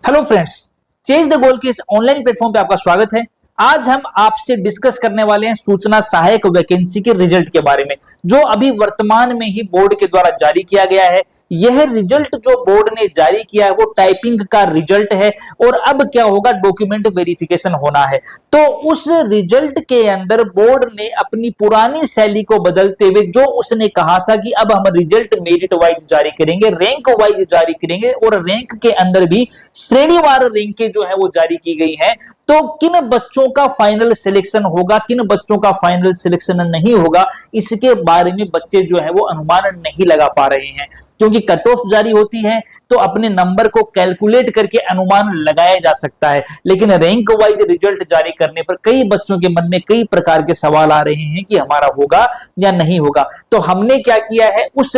Hello friends, change the goal के इस online platform पे आपका स्वागत है। आज हम आपसे डिस्कस करने वाले हैं सूचना सहायक वैकेंसी के रिजल्ट के बारे में, जो अभी वर्तमान में ही बोर्ड के द्वारा जारी किया गया है। यह रिजल्ट जो बोर्ड ने जारी किया है वो टाइपिंग का रिजल्ट है और अब क्या होगा, डॉक्यूमेंट वेरिफिकेशन होना है। तो उस रिजल्ट के अंदर बोर्ड ने अपनी पुरानी शैली को बदलते हुए जो उसने कहा था कि अब हम रिजल्ट मेरिट वाइज जारी करेंगे, रैंक वाइज जारी करेंगे और रैंक के अंदर भी श्रेणीवार रैंकें जो है वो जारी की गई हैं। तो किन बच्चों का फाइनल सिलेक्शन होगा, किन बच्चों का फाइनल सिलेक्शन नहीं होगा, इसके बारे में बच्चे जो है वो अनुमान नहीं लगा पा रहे हैं, क्योंकि कट ऑफ जारी होती है तो अपने नंबर को कैलकुलेट करके अनुमान लगाया जा सकता है। लेकिन रैंक वाइज रिजल्ट जारी करने पर कई बच्चों के मन में कई प्रकार के सवाल आ रहे हैं कि हमारा होगा या नहीं होगा। तो हमने क्या किया है, उस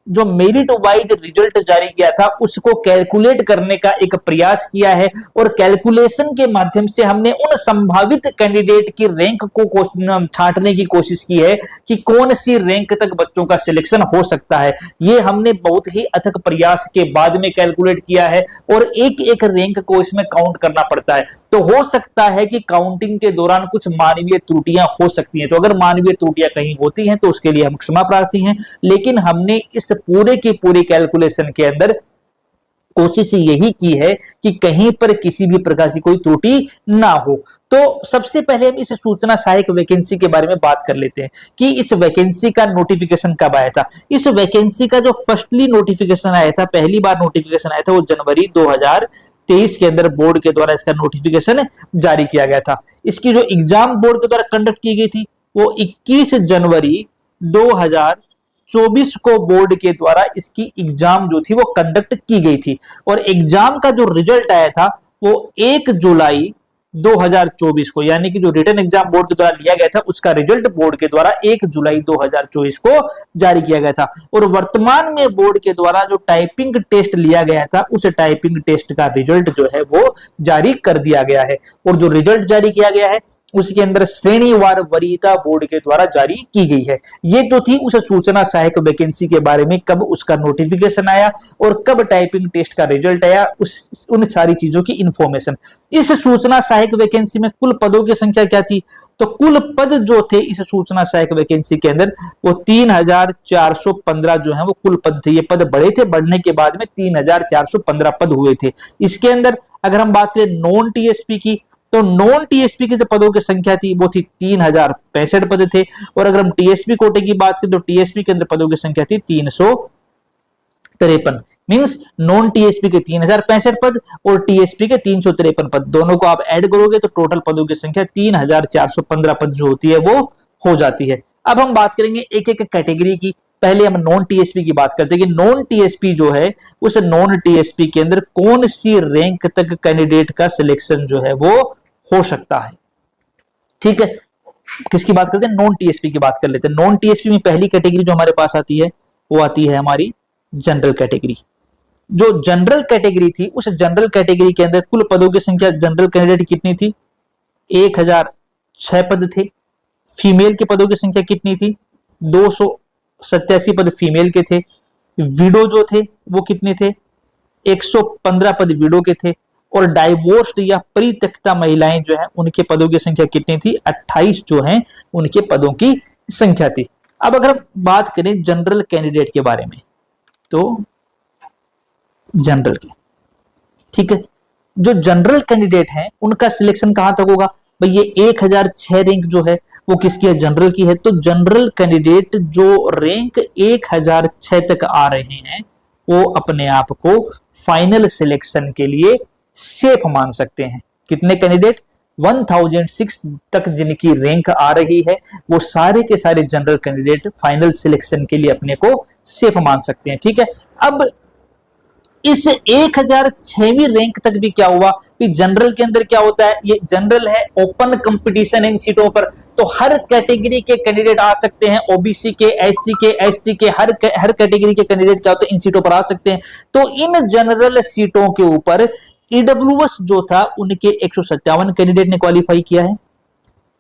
जो मेरिट वाइज रिजल्ट जारी किया था उसको कैलकुलेट करने का एक प्रयास किया है और कैलकुलेशन के माध्यम से हमने उन संभावित कैंडिडेट की रैंक को छांटने की कोशिश की है कि कौन सी रैंक तक बच्चों का सिलेक्शन हो सकता है। ये हमने बहुत ही अथक प्रयास के बाद में कैलकुलेट किया है और एक एक रैंक को इसमें काउंट करना पड़ता है। तो हो सकता है कि काउंटिंग के दौरान कुछ मानवीय त्रुटियां हो सकती हैं, तो अगर मानवीय त्रुटियां कहीं होती हैं तो उसके लिए हम क्षमा प्रार्थी हैं। लेकिन हमने इस पूरे की पूरी कैलकुलेशन के अंदर कोशिश यही की है कि कहीं पर किसी भी प्रकार की कोई त्रुटि ना हो। तो सबसे पहले हम इस सूचना सहायक वैकेंसी के बारे में बात कर लेते हैं कि इस वैकेंसी का नोटिफिकेशन कब आया था। इस वैकेंसी का जो फर्स्टली नोटिफिकेशन आया था, पहली बार नोटिफिकेशन आया था, वो जनवरी 2023 के अंदर बोर्ड के द्वारा इसका नोटिफिकेशन जारी किया गया था। इसकी जो एग्जाम बोर्ड के द्वारा कंडक्ट की गई थी वो 21 जनवरी 2024 को बोर्ड के द्वारा इसकी एग्जाम जो थी वो कंडक्ट की गई थी और एग्जाम का जो रिजल्ट आया था वो 1 जुलाई 2024 को, यानी कि जो रिटन एग्जाम बोर्ड के द्वारा लिया गया था उसका रिजल्ट बोर्ड के द्वारा 1 जुलाई 2024 को जारी किया गया था। और वर्तमान में बोर्ड के द्वारा जो टाइपिंग टेस्ट लिया गया था उस टाइपिंग टेस्ट का रिजल्ट जो है वो जारी कर दिया गया है और जो रिजल्ट जारी किया गया है उसके अंदर श्रेणीवार वरीयता बोर्ड के द्वारा जारी की गई है। ये तो थी उस सूचना सहायक वैकेंसी के बारे में, कब उसका नोटिफिकेशन आया और कब टाइपिंग टेस्ट का रिजल्ट आया, उन सारी चीजों की इंफॉर्मेशन। इस सूचना सहायक वैकेंसी में कुल पदों की संख्या क्या थी, तो कुल पद जो थे इस सूचना सहायक वैकेंसी के अंदर वो 3415 जो है वो कुल पद थे। ये पद बढ़े थे, बढ़ने के बाद में 3415 पद हुए थे। इसके अंदर अगर हम बात करें नॉन टीएसपी की, तो नॉन टीएसपी के जो पदों की संख्या थी वो थी 3065 पद थे। और अगर हम टीएसपी कोटे की बात करें तो टीएसपी के अंदर पदों की संख्या थी 353। मींस नॉन टीएसपी के 3065 पद और टीएसपी के 353 पद, दोनों को आप ऐड करोगे तो टोटल पदों की संख्या 3415 पद जो होती है वो हो जाती है। अब हम बात करेंगे एक एक कैटेगरी की। पहले हम नॉन टीएसपी की बात करते हैं कि नॉन टीएसपी जो है उस नॉन टीएसपी के अंदर कौन सी रैंक तक कैंडिडेट का सिलेक्शन जो है वो हो सकता है। ठीक है, किसकी बात करते हैं, नॉन टीएसपी की बात कर लेते हैं। नॉन टीएसपी में पहली कैटेगरी जो हमारे पास आती है वो आती है हमारी जनरल कैटेगरी। जो जनरल कैटेगरी थी उस जनरल कैटेगरी के अंदर कुल पदों की संख्या जनरल कैंडिडेट कितनी थी, 1006 पद थे। फीमेल के पदों की संख्या कितनी थी, 287 पद फीमेल के थे। विडो जो थे वो कितने थे, 115 पद विडो के थे। और डाइवोर्स्ड या परित्यक्ता महिलाएं जो है उनके पदों की संख्या कितनी थी, 28 जो है उनके पदों की संख्या थी। अब अगर हम बात करें जनरल कैंडिडेट के बारे में, तो जनरल के, ठीक है, जो जनरल कैंडिडेट हैं उनका सिलेक्शन कहां तक होगा भाई, ये 1006 रैंक जो है वो किसकी है, जनरल की है। तो जनरल कैंडिडेट जो रैंक 1006 तक आ रहे हैं वो अपने आप को फाइनल सिलेक्शन के लिए सेफ मान सकते हैं। कितने कैंडिडेट, 1006 तक जिनकी रैंक आ रही है वो सारे के सारे जनरल कैंडिडेट फाइनल सिलेक्शन के लिए अपने को सेफ मान सकते हैं। ठीक है, अब इस 1006वीं रैंक तक भी क्या हुआ कि जनरल के अंदर क्या होता है, ये जनरल है, ओपन कंपटीशन इन सीटों पर, तो हर कैटेगरी के कैंडिडेट आ सकते हैं। ओबीसी के, एससी के, एसटी के, हर कैटेगरी के कैंडिडेट क्या होते हैं, इन सीटों पर आ सकते हैं। तो इन जनरल सीटों के ऊपर ईडब्ल्यूएस जो था उनके 157 कैंडिडेट ने क्वालिफाई किया है।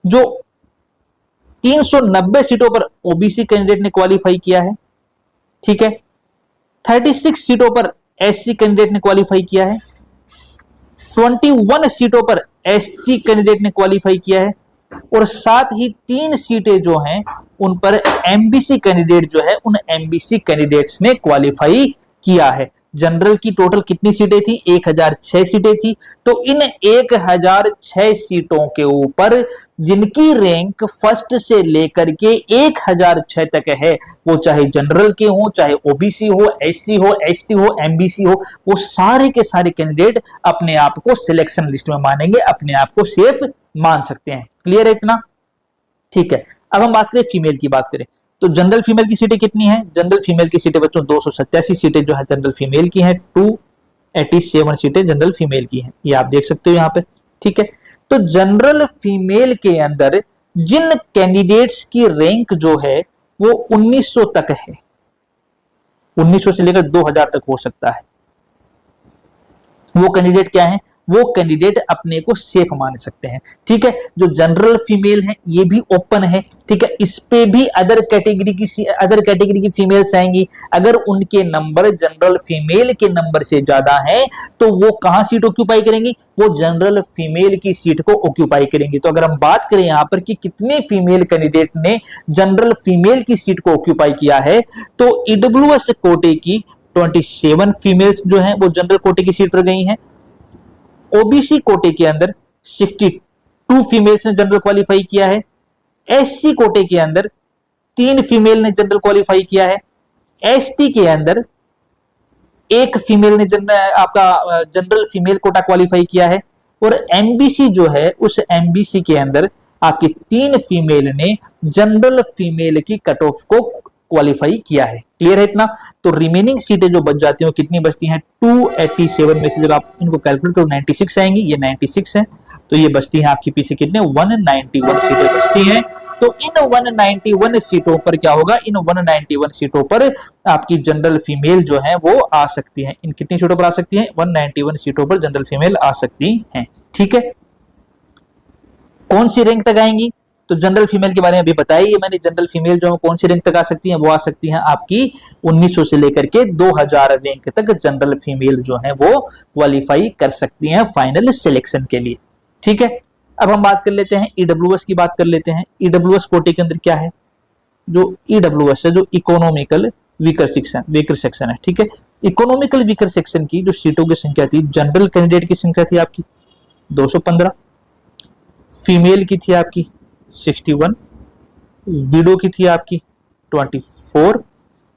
जो 390 सीटों पर ओबीसी कैंडिडेट ने क्वालिफाई किया है। ठीक है, 36 सीटों पर एससी कैंडिडेट ने क्वालिफाई किया है। 21 सीटों पर एसटी कैंडिडेट ने क्वालिफाई किया है और साथ ही 3 सीटें जो हैं उन पर एमबीसी कैंडिडेट जो है उन एमबीसी कैंडिडेट्स ने क्वालिफाई किया है। जनरल की टोटल कितनी सीटें थी? 1006 सीटें थी। तो इन 1006 सीटों के ऊपर जिनकी रैंक फर्स्ट से लेकर के 1006 तक है, वो चाहे जनरल के हो, चाहे ओबीसी हो, एससी हो, एसटी हो, एमबीसी हो, वो सारे के सारे कैंडिडेट अपने आप को सिलेक्शन लिस्ट में मानेंगे, अपने आप को सेफ मान सकते हैं। क्लियर है इतना? ठीक है। अब हम बात करें फीमेल की बात करें तो जनरल फीमेल की सीटें कितनी हैं? जनरल फीमेल की सीटें बच्चों 287 सीटें जो है जनरल फीमेल की हैं, 287 सीटें जनरल फीमेल की हैं, ये आप देख सकते हो यहां पे। ठीक है। तो जनरल फीमेल के अंदर जिन कैंडिडेट्स की रैंक जो है वो 1900 तक है, 1900 से लेकर 2000 तक हो सकता है, वो कैंडिडेट क्या है? वो कैंडिडेट अपने को सेफ मान सकते हैं। ठीक है। जो जनरल फीमेल है ये भी ओपन है। ठीक है। इस पे भी अदर कैटेगरी की फीमेल्स आएंगी। अगर उनके नंबर जनरल फीमेल के नंबर से ज्यादा है तो वो कहां सीट ऑक्यूपाई करेंगी? वो जनरल फीमेल की सीट को ऑक्यूपाई करेंगी। तो अगर हम बात करें यहां पर कि कितने फीमेल कैंडिडेट ने जनरल फीमेल की सीट को ऑक्यूपाई किया है, तो ईडब्ल्यूएस कोटे की 27 फीमेल्स जो हैं वो जनरल कोटे की सीट पर गई हैं। ओबीसी कोटे के अंदर 62 फीमेल्स ने जनरल क्वालिफाई किया है। एससी कोटे के अंदर 3 फीमेल ने जनरल क्वालिफाई किया है। एसटी के अंदर 1 फीमेल ने जनरल फीमेल कोटा क्वालिफाई किया है। और एमबीसी जो है उस एमबीसी के अंदर आपकी 3 फीमेल ने जनरल फीमेल की कट ऑफ को क्वालिफाई किया है। क्लियर है इतना? तो रिमेनिंग सीटें जो बच जाती हैं कितनी बचती हैं? 287 में से जब आप इनको कैलकुलेट करो 96 आएंगी, ये 96 है, तो ये बचती हैं आपकी पीछे कितने? 191 सीटें बचती हैं। तो इन 191 सीटों पर क्या होगा? इन 191 सीटों पर आपकी जनरल फीमेल जो है वो आ सकती है। इन कितनी सीटों पर आ सकती है? 191 सीटों पर जनरल फीमेल आ सकती हैं। ठीक है। कौन सी रैंक तक आएंगी? तो जनरल फीमेल के बारे में अभी बताया ही मैंने। जनरल फीमेल जो है कौन सी रैंक तक आ सकती हैं? वो आ सकती हैं आपकी 1900 से लेकर के 2000 रैंक तक जनरल फीमेल जो है वो क्वालिफाई कर सकती हैं फाइनल सिलेक्शन के लिए। ठीक है। अब हम बात कर लेते हैं ईडब्ल्यूएस की बात कर लेते हैं। ईडब्ल्यूएस कोटे के अंदर क्या है? जो ईडब्ल्यूएस है, जो इकोनॉमिकल वीकर सेक्शन है। ठीक है। इकोनॉमिकल वीकर सेक्शन की जो सीटों की संख्या थी, जनरल कैंडिडेट की संख्या थी आपकी 215, फीमेल की थी आपकी 61, विडो की थी आपकी 24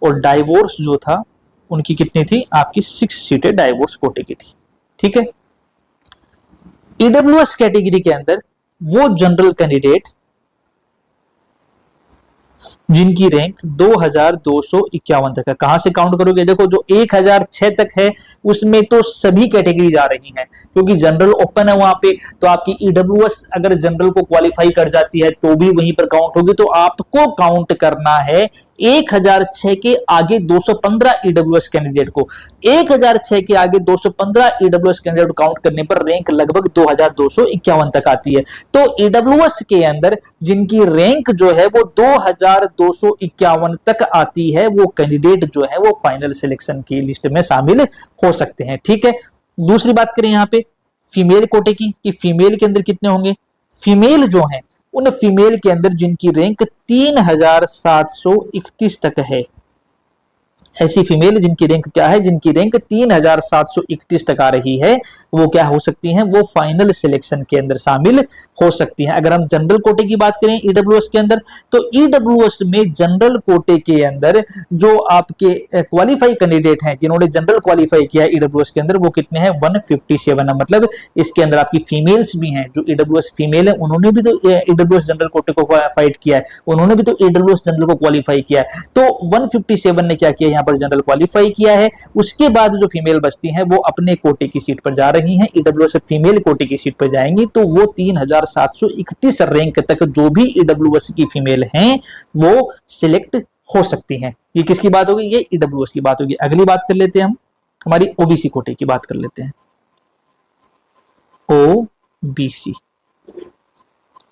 और डाइवोर्स जो था उनकी कितनी थी? आपकी 6 सीटें डाइवोर्स कोटे की थी। ठीक है। ईडब्ल्यूएस कैटेगरी के अंदर वो जनरल कैंडिडेट जिनकी रैंक 2251 तक है, कहां से काउंट करोगे? देखो जो 1006 तक है उसमें तो सभी कैटेगरी आ रही हैं, क्योंकि जनरल ओपन है वहां पे। तो आपकी ईडब्ल्यूएस अगर जनरल को क्वालिफाई कर जाती है तो भी वहीं पर काउंट होगी। तो आपको काउंट करना है 1006 के आगे 215 ईडब्ल्यूएस कैंडिडेट को। 1006 के आगे 215 ईडब्ल्यूएस कैंडिडेट काउंट करने पर रैंक लगभग 2251 तक आती है। तो ईडब्ल्यूएस के अंदर जिनकी रैंक जो है वो 2251 तक आती है, वो कैंडिडेट जो है वो फाइनल सिलेक्शन की लिस्ट में शामिल हो सकते हैं। ठीक है। दूसरी बात करें यहां पे फीमेल कोटे की, कि फीमेल के अंदर कितने होंगे? फीमेल जो है उन फीमेल के अंदर जिनकी रैंक 3731 तक है, ऐसी फीमेल जिनकी रैंक क्या है? जिनकी रैंक 3731 तक आ रही है, वो क्या हो सकती हैं? वो फाइनल सिलेक्शन के अंदर शामिल हो सकती हैं। अगर हम जनरल कोटे की बात करें ईडब्ल्यूएस के अंदर, तो ईडब्ल्यूएस में जनरल कोटे के अंदर जो आपके क्वालिफाई कैंडिडेट हैं जिन्होंने जनरल क्वालिफाई किया ईडब्ल्यूएस के अंदर, वो कितने हैं? 157 है। मतलब इसके अंदर आपकी फीमेल्स भी हैं, जो ईडब्ल्यूएस फीमेल है उन्होंने भी तो ईडब्ल्यूएस जनरल कोटे को फाइट किया है, उन्होंने भी तो ईडब्ल्यूएस जनरल को क्वालिफाई किया है। तो 157 ने क्या किया? पर जनरल क्वालिफाई किया है। उसके बाद जो फीमेल बचती हैं वो अपने कोटे की सीट पर जा रही हैं, ईडब्ल्यूएस से फीमेल कोटे की सीट पर जाएंगी। तो वो 3731 रैंक तक जो भी ईडब्ल्यूएस की फीमेल हैं वो सिलेक्ट हो सकती हैं। ये किसकी बात होगी? ये ईडब्ल्यूएस की बात होगी। अगली बात कर लेते हैं हम हमारी ओबीसी कोटे की बात कर लेते हैं। ओबीसी,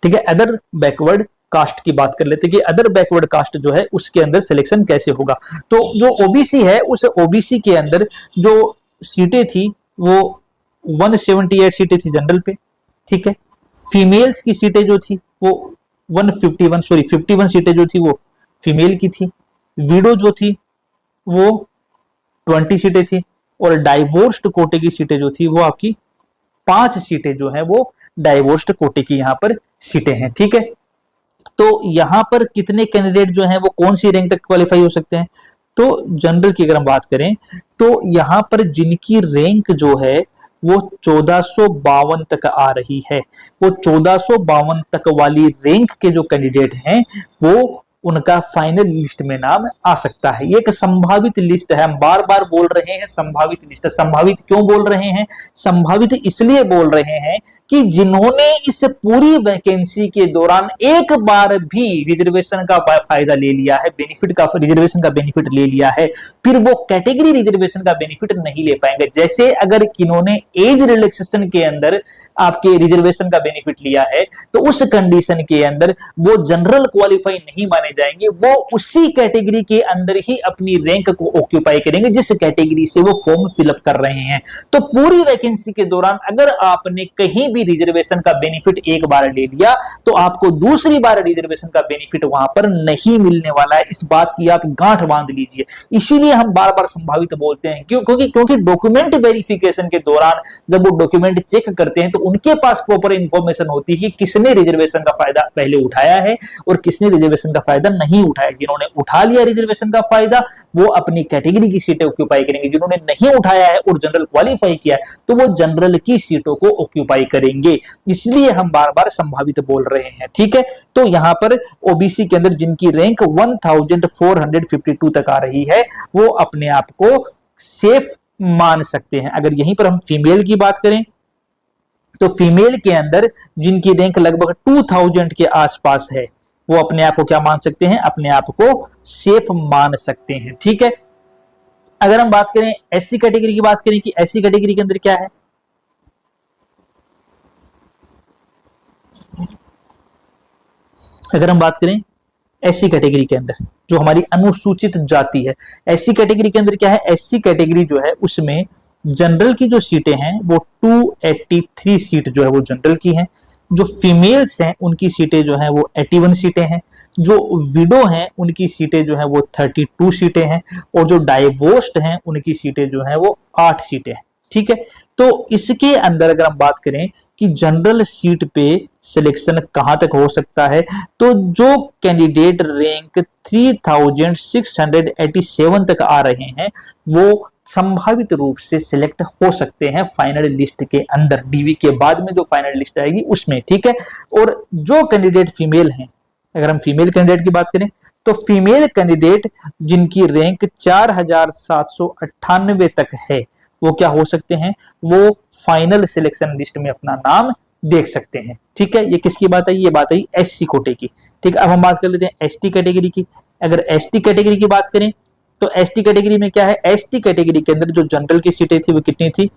ठीक है, अदर बैकवर्ड कास्ट की बात कर लेते हैं कि अदर बैकवर्ड कास्ट जो है उसके अंदर सिलेक्शन कैसे होगा। तो जो ओबीसी है उस ओबीसी के अंदर जो सीटें थी वो 178 सीटें थी जनरल पे, ठीक है। फीमेल्स की सीटें जो थी वो 51 सीटें जो थी वो फीमेल की थी। विडो जो थी वो 20 सीटें थी, और डाइवोर्स्ड कोटे की सीटें जो थी वो आपकी 5 सीटें जो है वो डाइवोर्स्ड कोटे की यहां पर सीटें हैं, ठीक है। तो यहां पर कितने कैंडिडेट जो हैं वो कौन सी रैंक तक क्वालिफाई हो सकते हैं? तो जनरल की अगर हम बात करें तो यहां पर जिनकी रैंक जो है वो 1452 तक आ रही है, वो 1452 तक वाली रैंक के जो कैंडिडेट हैं वो उनका फाइनल लिस्ट में नाम आ सकता है। ये एक संभावित लिस्ट है, हम बार बार बोल रहे हैं संभावित लिस्ट। संभावित क्यों बोल रहे हैं? संभावित इसलिए बोल रहे हैं कि जिन्होंने इस पूरी वैकेंसी के दौरान एक बार भी रिजर्वेशन का फायदा ले लिया है, बेनिफिट का, रिजर्वेशन का बेनिफिट ले लिया है, फिर वो कैटेगरी रिजर्वेशन का बेनिफिट नहीं ले पाएंगे। जैसे अगर किन्होंने एज रिलैक्सेशन के अंदर आपके रिजर्वेशन का बेनिफिट लिया है तो उस कंडीशन के अंदर वो जनरल क्वालिफाई नहीं माने जाएंगे, वो उसी कैटेगरी के अंदर ही अपनी रैंक को ऑक्यूपाई करेंगे जिस कैटेगरी से वो फॉर्म फिलअप कर रहे हैं। तो पूरी वैकेंसी के दौरान अगर आपने कहीं भी रिजर्वेशन का बेनिफिट एक बार ले लिया तो आपको दूसरी बार रिजर्वेशन का बेनिफिट वहां पर नहीं मिलने वाला है। इस बात की आप गांठ बांध लीजिए। इसीलिए हम बार बार संभावित बोलते हैं, क्योंकि डॉक्यूमेंट वेरिफिकेशन के दौरान जब वो डॉक्यूमेंट चेक करते हैं तो उनके पास प्रॉपर इंफॉर्मेशन होती है किसने रिजर्वेशन का फायदा पहले उठाया है और किसने रिजर्वेशन का फायदा नहीं उठाया। जिन्होंने उठा लिया रिजर्वेशन का फायदा वो अपनी कैटेगरी की सीटें ऑक्यूपाई करेंगे, जिन्होंने नहीं उठाया है और जनरल क्वालिफाई किया है तो वो जनरल की सीटों को ऑक्यूपाई करेंगे। इसलिए हम बार बार संभावित बोल रहे हैं, ठीक है। तो यहां पर ओबीसी के अंदर जिनकी रैंक 1452 तक आ रही है वो अपने आप को सेफ मान सकते हैं। अगर यहीं पर हम फीमेल की बात करें तो फीमेल के अंदर जिनकी रैंक लगभग 2000 के आसपास है वो अपने आप को क्या मान सकते हैं? अपने आप को सेफ मान सकते हैं, ठीक है। अगर हम बात करें एससी कैटेगरी की बात करें कि एससी कैटेगरी के अंदर क्या है, अगर हम बात करें एससी कैटेगरी के अंदर जो हमारी अनुसूचित जाति है, एससी कैटेगरी के अंदर क्या है? एससी कैटेगरी जो है उसमें जनरल की जो सीटें हैं वो 283 सीट जो है वो जनरल की हैं। जो फीमेल्स हैं उनकी सीटें जो हैं वो 81 सीटें हैं। जो विडो हैं उनकी सीटें जो हैं वो 32 सीटें हैं, और जो डाइवोर्स्ड हैं उनकी सीटें जो हैं वो 8 सीटें हैं, ठीक है। तो इसके अंदर अगर हम बात करें कि जनरल सीट पे सिलेक्शन कहां तक हो सकता है, तो जो कैंडिडेट रैंक 3687 तक आ रहे हैं वो संभावित रूप से सिलेक्ट हो सकते हैं फाइनल लिस्ट के अंदर, डीवी के बाद में जो फाइनल लिस्ट आएगी उसमें, ठीक है। और जो कैंडिडेट फीमेल हैं, अगर हम फीमेल कैंडिडेट की बात करें तो फीमेल कैंडिडेट जिनकी रैंक 4798 तक है वो क्या हो सकते हैं? वो फाइनल सिलेक्शन लिस्ट में अपना नाम देख सकते हैं, ठीक है। ये किसकी बात आई? ये बात आई एससी कोटे की, ठीक है। अब हम बात कर लेते हैं एसटी कैटेगरी की। अगर एसटी कैटेगरी की बात करें तो एसटी कैटेगरी में क्या है? एसटी कैटेगरी के अंदर जो जनरल की सीटें थी वो कितनी थी?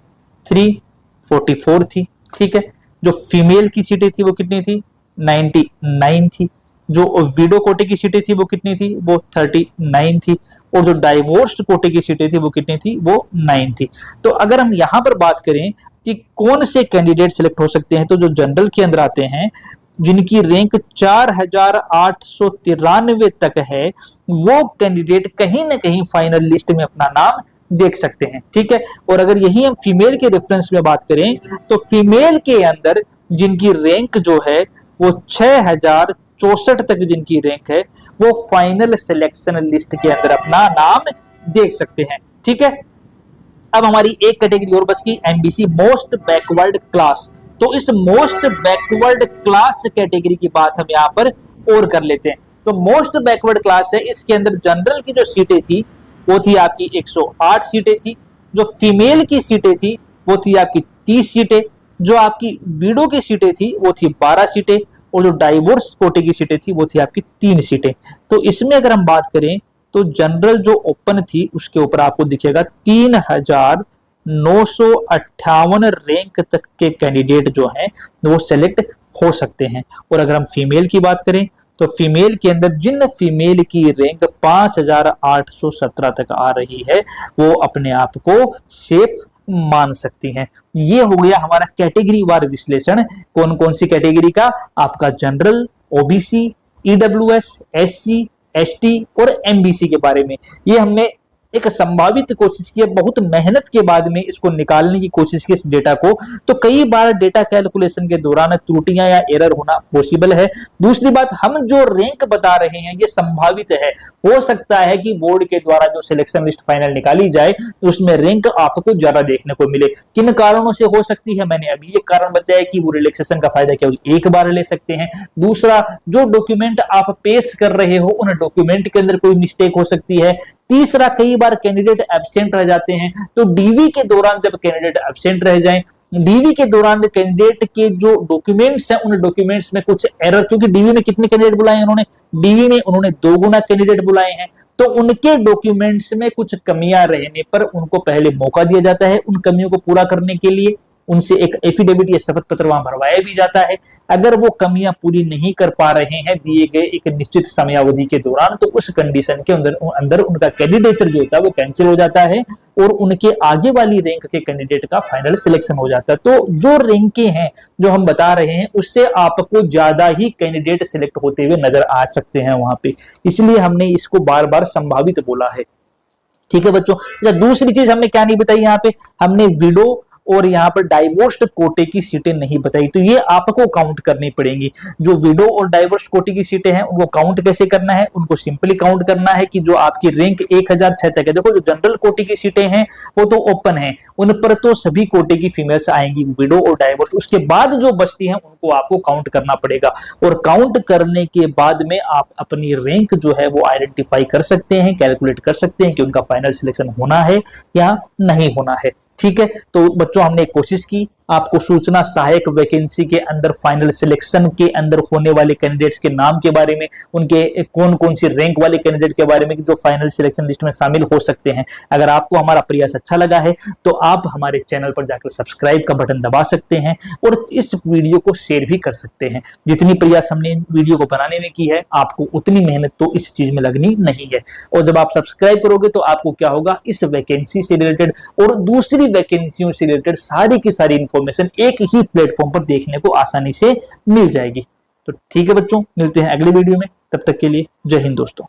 344 थी, ठीक है। जो फीमेल की सीटें थी वो कितनी थी? 99 थी। जो विडो कोटे की सीटें थी वो कितनी थी? वो 39 थी। और जो डाइवोर्स्ड कोटे की सीटें थी वो कितनी थी? वो 9 थी। तो अगर हम यहां पर बात करें कि कौन से कैंडिडेट सिलेक्ट हो सकते हैं, तो जो जनरल के अंदर आते हैं जिनकी रैंक 4893 तक है वो कैंडिडेट कहीं ना कहीं फाइनल लिस्ट में अपना नाम देख सकते हैं, ठीक है। और अगर यही हम फीमेल के रेफरेंस में बात करें तो फीमेल के अंदर जिनकी रैंक जो है वो 6064 तक जिनकी रैंक है वो फाइनल सिलेक्शन लिस्ट के अंदर अपना नाम देख सकते हैं, ठीक है। अब हमारी एक कैटेगरी और बच गई, एमबीसी मोस्ट बैकवर्ड क्लास। तो इस मोस्ट बैकवर्ड क्लास कैटेगरी की बात हम यहाँ पर और कर लेते हैं। तो मोस्ट बैकवर्ड क्लास है, इसके अंदर जनरल की जो सीटें थी वो थी आपकी 108 सीटें थी। जो फीमेल की सीटें थी वो थी आपकी 30 सीटें। जो आपकी विडो की सीटें थी वो थी 12 सीटें। और जो डाइवोर्स कोटे की सीटें थी वो थी आपकी 3 सीटें। तो इसमें अगर हम बात करें तो जनरल जो ओपन थी उसके ऊपर आपको दिखेगा 3958 रैंक तक के कैंडिडेट जो हैं वो सेलेक्ट हो सकते हैं। और अगर हम फीमेल की बात करें तो फीमेल के अंदर जिन फीमेल की रैंक 5817 तक आ रही है वो अपने आप को सेफ मान सकती हैं। ये हो गया हमारा कैटेगरी वार विश्लेषण। कौन कौन सी कैटेगरी का? आपका general, OBC, EWS, SC, ST और एमबीसी के बारे में ये हमने एक संभावित कोशिश की है, बहुत मेहनत के बाद में इसको निकालने की कोशिश की इस डेटा को। तो कई बार डेटा कैलकुलेशन के दौरान त्रुटियां या एरर होना पॉसिबल है। दूसरी बात, हम जो रैंक बता रहे हैं ये संभावित है, हो सकता है कि बोर्ड के द्वारा जो सिलेक्शन लिस्ट फाइनल निकाली जाए तो उसमें रैंक आपको ज्यादा देखने को मिले। किन कारणों से हो सकती है? मैंने अभी एक कारण बताया कि वो रिलैक्सेशन का फायदा केवल एक बार ले सकते हैं। दूसरा, जो डॉक्यूमेंट आप पेश कर रहे हो उन डॉक्यूमेंट के अंदर कोई मिस्टेक हो सकती है। तीसरा, कई बार कैंडिडेट एब्सेंट रह जाते हैं, तो डीवी के दौरान जब कैंडिडेट एब्सेंट रह जाएं, डीवी के दौरान कैंडिडेट के जो डॉक्यूमेंट्स हैं उन डॉक्यूमेंट्स में कुछ एरर, क्योंकि डीवी में कितने कैंडिडेट बुलाए उन्होंने? डीवी में उन्होंने 2 गुना कैंडिडेट बुलाए हैं, तो उनके डॉक्यूमेंट्स में कुछ कमियां रहने पर उनको पहले मौका दिया जाता है उन कमियों को पूरा करने के लिए। उनसे एक एफिडेविट या शपथ पत्र वहां भरवाया भी जाता है। अगर वो कमियां पूरी नहीं कर पा रहे हैं दिए गए एक निश्चित समयावधि के दौरान, तो उस कंडीशन के अंदर उनका कैंडिडेचर जो होता है वो कैंसिल हो जाता है और उनके आगे वाली रैंक के कैंडिडेट का फाइनल सिलेक्शन हो जाता है। तो जो रैंकें हैं जो हम बता रहे हैं उससे आपको ज्यादा ही कैंडिडेट सिलेक्ट होते हुए नजर आ सकते हैं वहां पे, इसलिए हमने इसको बार बार संभावित बोला है। ठीक है बच्चों। दूसरी चीज हमने क्या नहीं बताई यहाँ पे? हमने विडो और यहाँ पर डाइवोर्स्ड कोटे की सीटें नहीं बताई, तो ये आपको काउंट करनी पड़ेंगी। जो विडो और डाइवोर्स कोटे की सीटें हैं उनको काउंट कैसे करना है? उनको सिंपली काउंट करना है कि जो आपकी रैंक 1006 तक है। देखो, जो जनरल कोटे की सीटें हैं वो तो ओपन है, उन पर तो सभी कोटे की फीमेल्स आएंगी, विडो और डाइवोर्स। उसके बाद जो बचती हैं उनको आपको काउंट करना पड़ेगा, और काउंट करने के बाद में आप अपनी रैंक जो है वो आइडेंटिफाई कर सकते हैं, कैलकुलेट कर सकते हैं कि उनका फाइनल सिलेक्शन होना है या नहीं होना है। ठीक है, तो बच्चों हमने कोशिश की आपको सूचना सहायक वैकेंसी के अंदर फाइनल सिलेक्शन के अंदर होने वाले कैंडिडेट्स के नाम के बारे में, उनके कौन कौन सी रैंक वाले कैंडिडेट के बारे में जो फाइनल सिलेक्शन लिस्ट में शामिल हो सकते हैं। अगर आपको हमारा प्रयास अच्छा लगा है तो आप हमारे चैनल पर जाकर सब्सक्राइब का बटन दबा सकते हैं और इस वीडियो को शेयर भी कर सकते हैं। जितनी प्रयास हमने वीडियो को बनाने में की है, आपको उतनी मेहनत तो इस चीज में लगनी नहीं है। और जब आप सब्सक्राइब करोगे तो आपको क्या होगा, इस वैकेंसी से रिलेटेड और दूसरी वैकेंसियों से रिलेटेड सारी की सारी इंफॉर्मेशन एक ही प्लेटफॉर्म पर देखने को आसानी से मिल जाएगी। तो ठीक है बच्चों, मिलते हैं अगले वीडियो में, तब तक के लिए जय हिंद दोस्तों।